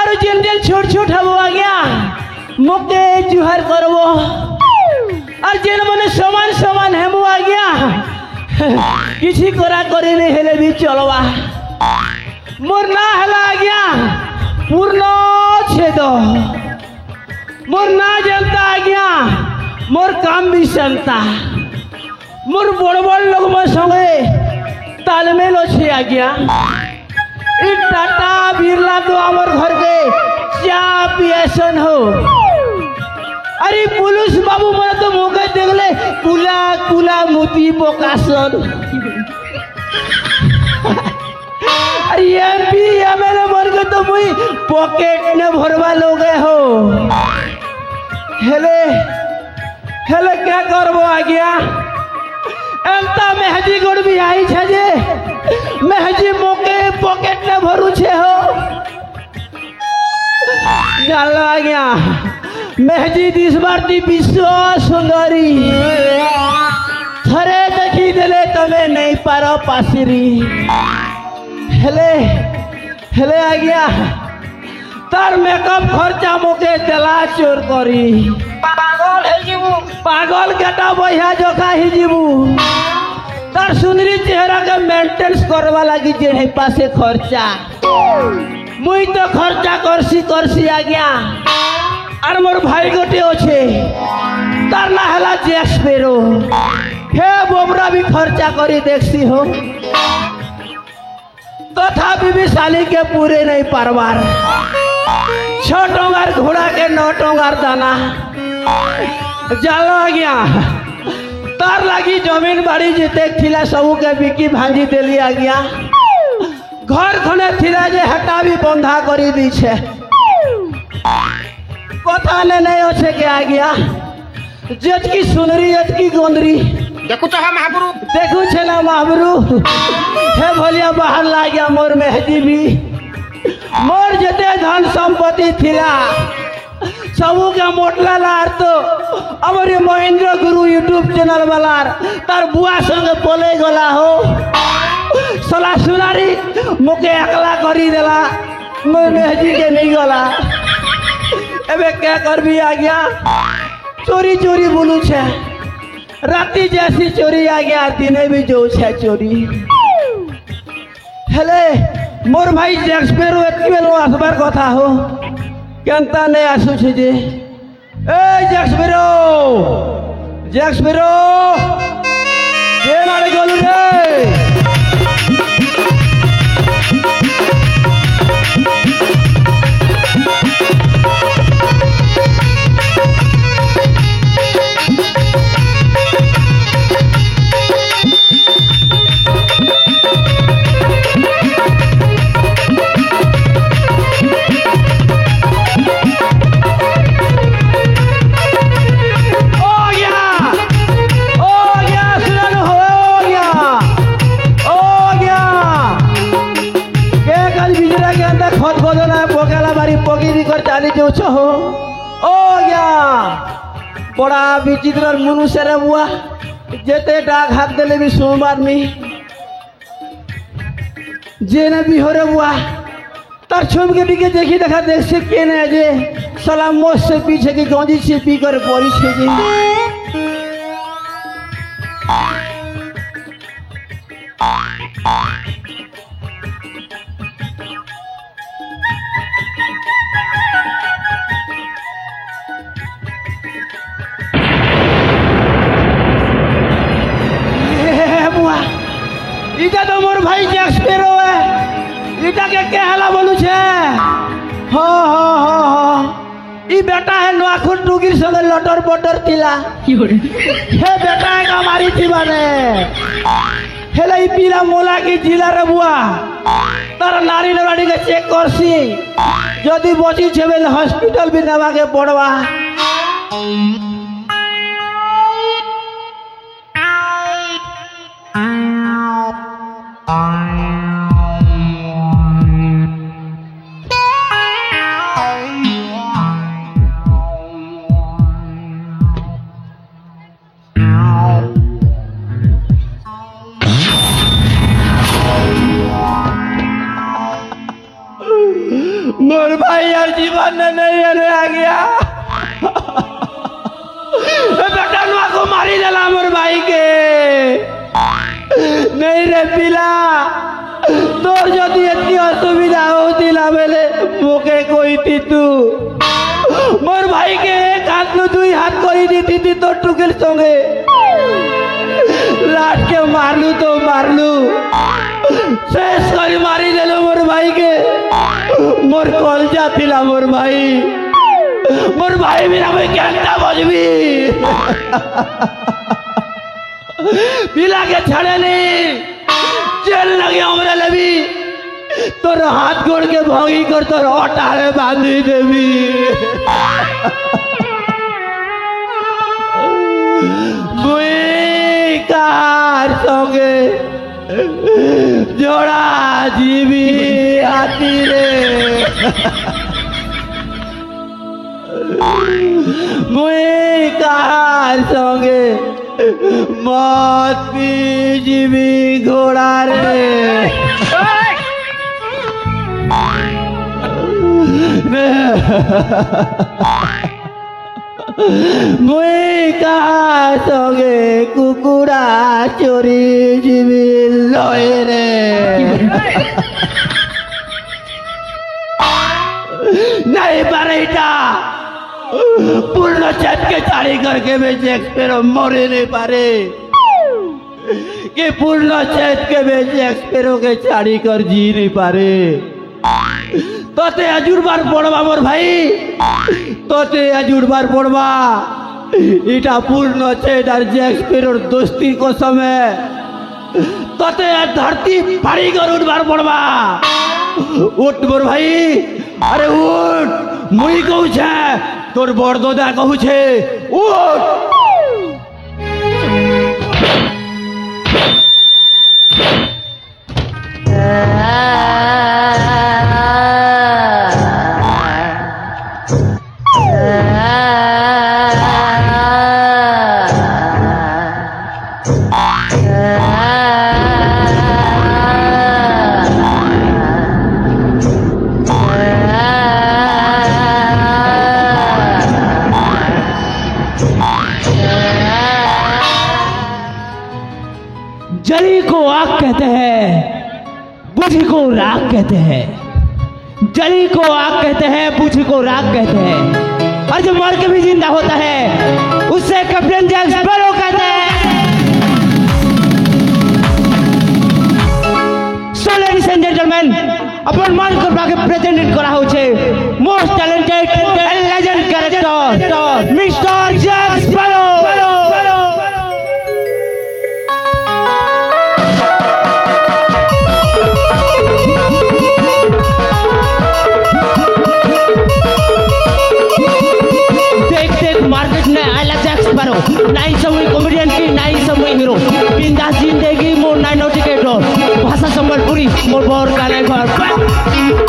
आरो जेन जेन छोट छोट हबो आ गया मोके जुहार करबो और जेन मने समान समान हेमो आ गया किसी करा करे नहीं हेले भी चलवा मोर ना हला आ गया पूर्ण छेद मोर ना जनता आ गया मोर काम भी चलता मोर बड़ बड़ लोग में संगे तालमेल अच्छे आ गया टाटा बिरला तो आमर घर के चा पियासन हो अरे पुलिस बाबू मैं तो मौके देखले कुला कुला मोती बोकासन अरे एमपी एमएलए बन के तो मुई पॉकेट ने भरवा लोगे हो हेले हेले क्या करबो आ गया एंता मेहदी गोड़ भी आई छे जे मेहदी मोके पॉकेट ने भरू छे हो जानो आ गया मेहदी दिस बार ती विश्व सुंदरी थरे देखी देले तमे नहीं पारो पासिरी हेले हेले आ गया तार मेकअप खर्चा मोके देला चोर करी पागल केटा बहिया जोखा ही जीवू तार सुंदरी चेहरा के मेंटेनेंस करवा लगी जे पासे खर्चा मुई तो खर्चा करसी आ गया और मोर भाई गोटे अच्छे तार ना हला जैक्स पेरो हे बोबरा भी खर्चा करी देखसी हो तथापि भी साली के पूरे नहीं पारवार 6 टोंगार घोड़ा के 9 टोंगार दाना जालो आ गया तार लगी जमीन बाड़ी जीते थिला सबू के बिकी भांजी देली आ गया घर खने थिला जे हटा भी बंधा करी दी छे कथा ने नहीं अच्छे के आ गया जटकी सुनरी जटकी गोंदरी देखू तो महाबरू देखू छे ना महाबरू हे भलिया बाहर ला गया मोर मेहदी भी मोर जते धन संपत्ति थिला सबू के मोटला लार तो हमारे महेंद्र गुरु यूट्यूब चैनल वाला तार बुआ संग बोले गला हो सला सुनारी मुके अकला करी देला मोर मेहदी के नहीं गला एबे क्या करबी आ गया चोरी चोरी बोलू छे राती जैसी चोरी आ गया दिने भी जो छे चोरी हेले मोर भाई जैक्स पेरो एतकी बेलो आसबार कथा हो केनता नहीं आसु छे जे ए जैक्स पेरो जे मारे गोलू रे हो ओ गया बड़ा विचित्र मनुष्य रे बुआ जेते डाक हाथ देले भी सोमवार में जेने भी हो रे बुआ तार छुम के बिके देखी देखा देख से के ने जे सलाम मोस से पीछे की गंजी से पी कर पड़ी छे जे इटा तो मोर भाई जैक्स पेरो है इटा के हला बोलू छे हो ई बेटा है नोखुन टुगिर संगे लटर बटर तिला हे बेटा है हमारी थी माने हेले ई पीला मोला की जिला रे बुआ तार नारी लड़ाड़ी के चेक करसी जदी बची छे बेले हॉस्पिटल भी नवा के पड़वा मोर भाई यार जीवन में नहीं रह गया बेटा नुआ को मारी देला मोर भाई के नहीं रे पिला तोर जदि एतनी असुविधा होतिला बेले मोके कोई तू मोर भाई के एक हाथ नु दुई हाथ करी दी थी तो टुकेल संगे लाट के मारलू तो मारलू शेष करी मारी देलो मोर भाई के मोर कलजा थिला मोर भाई मेरा भाई केनता बजबी पिला के छड़े नहीं जेल लगे हमरा लबी तोर हाथ गोड़ के भोगी कर तोर ओटारे बांधी देवी मुई कार संगे जोड़ा जीवी हाथी रे मुई कार संगे मत पी जीवी घोड़ा रे मुई कहा संगे कुकुड़ा चोरी जीवी लय रे नहीं पारेटा पूर्ण छत के चाड़ी करके बेच एक्सपेरो मोरे नहीं पारे कि पूर्ण छत के बेच एक्सपेरो के चाड़ी कर जी नहीं पारे तोते अजुरबार पड़वा मोर भाई तोते अजुरबार पड़वा इटा पूर्ण छेद और जैक्सपियर दोस्ती को समय तोते धरती फाड़ी कर उठबार पड़वा उठ मोर भाई अरे उठ मुई कहू छे तोर बड़दोदा कहू छे उठ जली को आग कहते हैं बुझी को राख कहते हैं जली को आग कहते हैं बुझी को राख कहते हैं और जो मर के भी जिंदा होता है उससे कैप्टन जैक स्पैरो कहते हैं। So ladies and gentlemen, अपन मान करबा के प्रेजेंट करा हो छे most talented and legend character mister Jack Sparrow. Market में आला जैक स्पैरो नाई समय कॉमेडियन की नाई समय हीरो बिंदास जिंदगी मोर नाई नो टिकट भाषा संबलपुरी मोर बोर गाने घर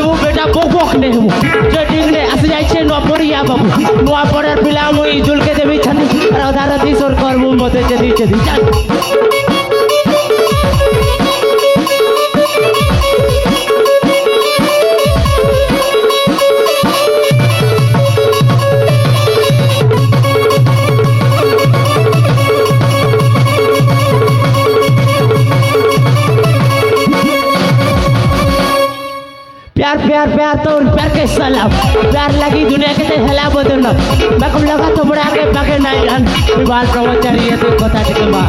वो बेटा बोक ने हूँ जटिंग ने आसे जाय छे नो पड़िया बाबू नो पड़र पिला मुई जुल के देवी छन राधा राधी सोर करबू मते जदी जदी चल प्यार प्यार प्यार तो प्यार के सलाम प्यार लगी दुनिया के ते हला बदल मैं कब लगा तो बड़ा के पाके नहीं जान विवाद प्रवचन ये तो कथा के बा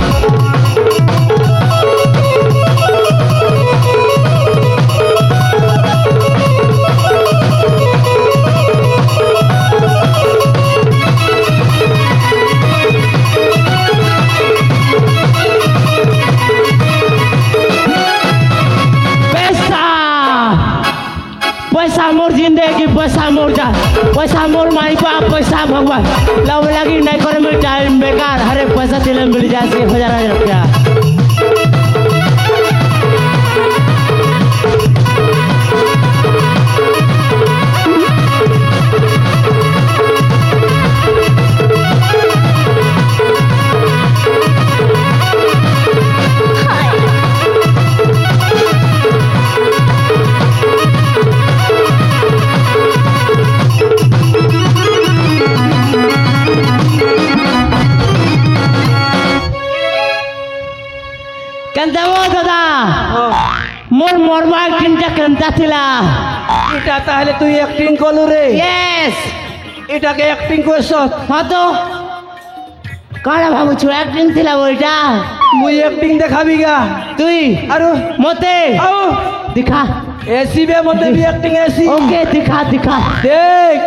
पैसा मोर जिंदगी पैसा मोर जा पैसा मोर माई बाप पैसा भगवान लव लगी नहीं करे में टाइम बेकार हरे पैसा दिले मिल जाए 1000 रुपया কেনতা ও দাদা মোর মরবা একদিনটা কেনতা ছিলা এটা তাহলে তুই অ্যাক্টিং করলু রে ইয়েস এটাকে অ্যাক্টিং করছ হতো কারা ভাবুছু একদিন ছিলা ওইটা মুই অ্যাক্টিং দেখাবি গা তুই আরো মতে আও দিখা এসি বে মতে भी অ্যাক্টিং এসি ওকে দিখা দিখা দেখ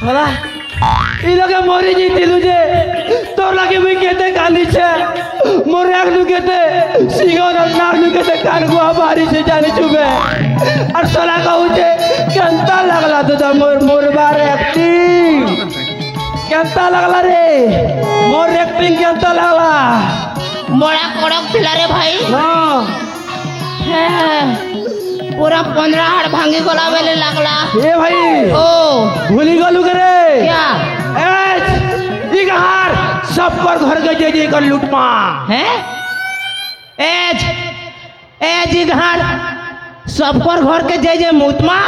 হলা এই লগে মরি যেতিলু যে তোর লাগে মুই কেতে কান্দিছে মোর একলু কেতে সিংহর নাকলু কেতে কান গুয়া বাড়িছে জানি চুবে আর সলা কহুছে কেনতা লাগলা তো মোর বার অ্যাক্টিং কেনতা লাগলা রে মোর অ্যাক্টিং কেনতা লাগলা বড়া কড়ক ছিলা রে ভাই হ্যাঁ হ্যাঁ पूरा 15 हाड़ भांगी गला बेले लागला ए भाई ओ भूली गलू के रे क्या इगहार सब पर घर के जे कर लूटमा है एज एज इधर सबकर घर के जे मुतमा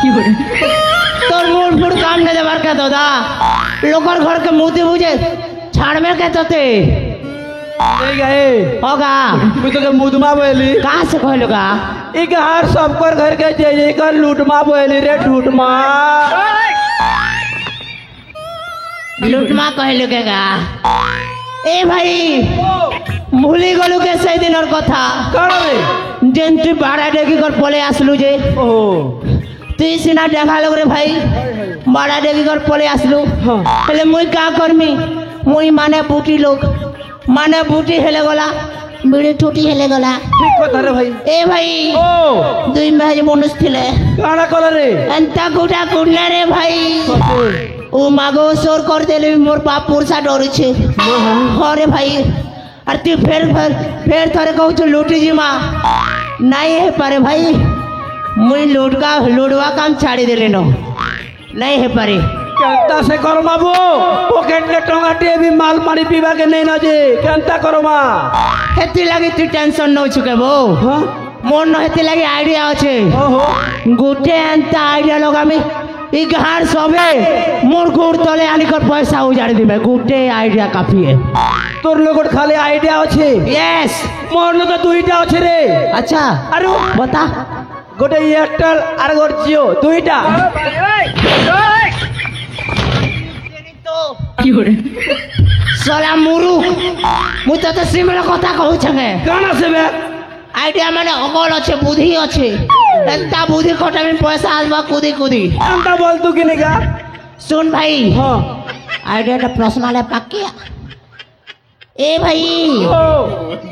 की बोले तोर मूड फूड काम ने देवर के दादा लोकर घर के मुती बुझे छाड़ में के तोते नहीं गए होगा तू तो मुदमा बोली कहां से कहलुगा इगहार सब पर घर के जे कर लूटमा बोली रे लूटमा लूटमा कहलुगा ए भाई भूली गलु के সেই দিনের কথা कौन रे যেন তুই বাড়া ডেকি কর পলে আসলু যে ओ তুই সিনা দেখা লোক রে ভাই বাড়া ডেকি কর পলে আসলু हाँ হেলে মুই কা করমি মুই মানে বুটি লোক মানে বুটি হেলে গলা বিড়ি টুটি হেলে গলা ठीक কথা रे भाई এ ভাই ओ দুই ভাই মানুষ ছিলে काना कलर रे এন্তা গুটা কুন্না রে ভাই ও মাগো সোর কর দেলে মোর বাপ পুরসা ডরছে হরে ভাই আর তুই ফের থরে कहू लूटी जी माँ नहीं है पारे भाई मुई लूटवा काम छाड़ी देले नो नहीं है पारे केंता से करमाबो पॉकेट ले टंगा टे भी माल पानी पीवा के नहीं ना जे केंता करमा हेती लगी तू टेंशन न चुके बो हां मोर न हेती लगी आइडिया আছে ओहो गुटे एंता आइडिया लगामी इ घर सबे मोर गुड़ तले आनी कर पैसा उजाड़ दिबे गुटे आइडिया काफी है তোর লগট খালি আইডিয়া আছে यस মোর ন তো দুইটা আছে রে अच्छा আরে बता গোটে এয়ারটেল আর গোট জিও দুইটা কি করে সালা মুরু মু তো সিমলা কথা कहू छगे কান আছে বে आइडिया माने अकल अच्छे बुद्धि अच्छे एंता बुद्धि खटा में पैसा आसबा कुदी कुदी এন্তা বল তু কি নিগা सुन भाई हां आइडिया का प्रश्न वाले पक्किया ए भाई ओ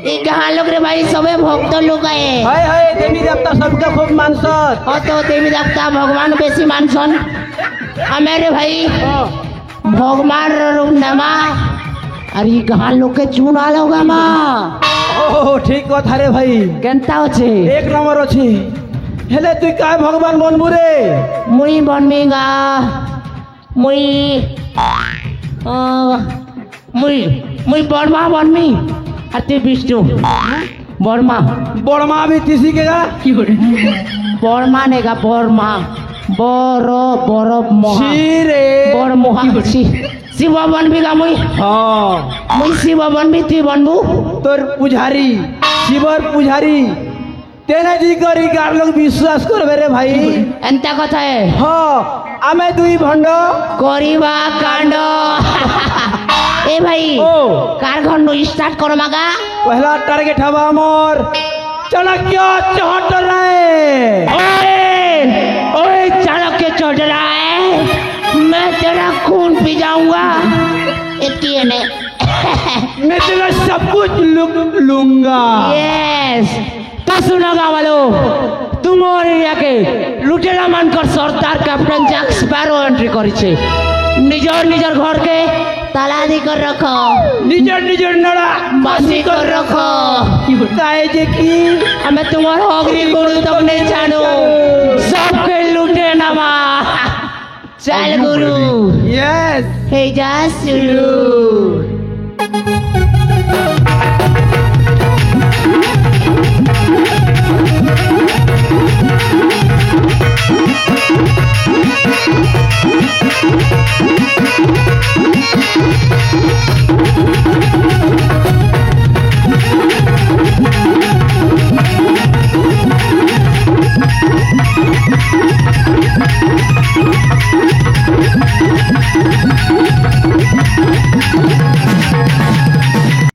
ये कहाँ लोग रे भाई सबे भक्त लोग आए हाय हाय देवी देवता सबके खूब मानसत और तो देवी देवता भगवान बेसी मानसन हमारे भाई भगवान रूप नमा अरे ये कहाँ लोग के चुना लोगा माँ ओ ठीक কথা রে ভাই केनता होचे এক নম্বর আছে হেলে তুই কাই ভগবান বনবু রে मुई बनमीगा मुई मुई मुई बर्मा बनमी अति विष्णु बर्मा বড়মা আমি তিসি কেগা की बोले बर्मा नेगा बर्मा बरो बरो महा ছি রে बड़ महा शिव बनबीगा मुई হ্যাঁ मुई शिव बनबी तुई बनबू তোর পূজারি শিবর পূজারি তেনে জি করি কার লোক বিশ্বাস করবে রে ভাই एंता कथा है হ্যাঁ আমি দুই ভণ্ড करिबा कांड ए भाई ও कार घर नो स्टार्ट करो मागा पहला टारगेट हवा मोर चाणक्य चौट रे ओए ओए चाणक्य चढ़ रहा है मैं तेरा खून पी जाऊंगा इतनी ने मैं तेरा सब कुछ लूंगा यस तो सुनोगा वालो तुम और एरिया के लुटेरा मानकर सरदार कैप्टन जैक स्पैरो एंट्री करिছে निजर निजर घर के ताला दी कर रखो निजर निजर नड़ा बासी कर रखो काहे जे की हमें तुम्हारा अग्नि गुरु तक नहीं जानो सबके लूटे नमा चल गुरु यस हे जा शुरू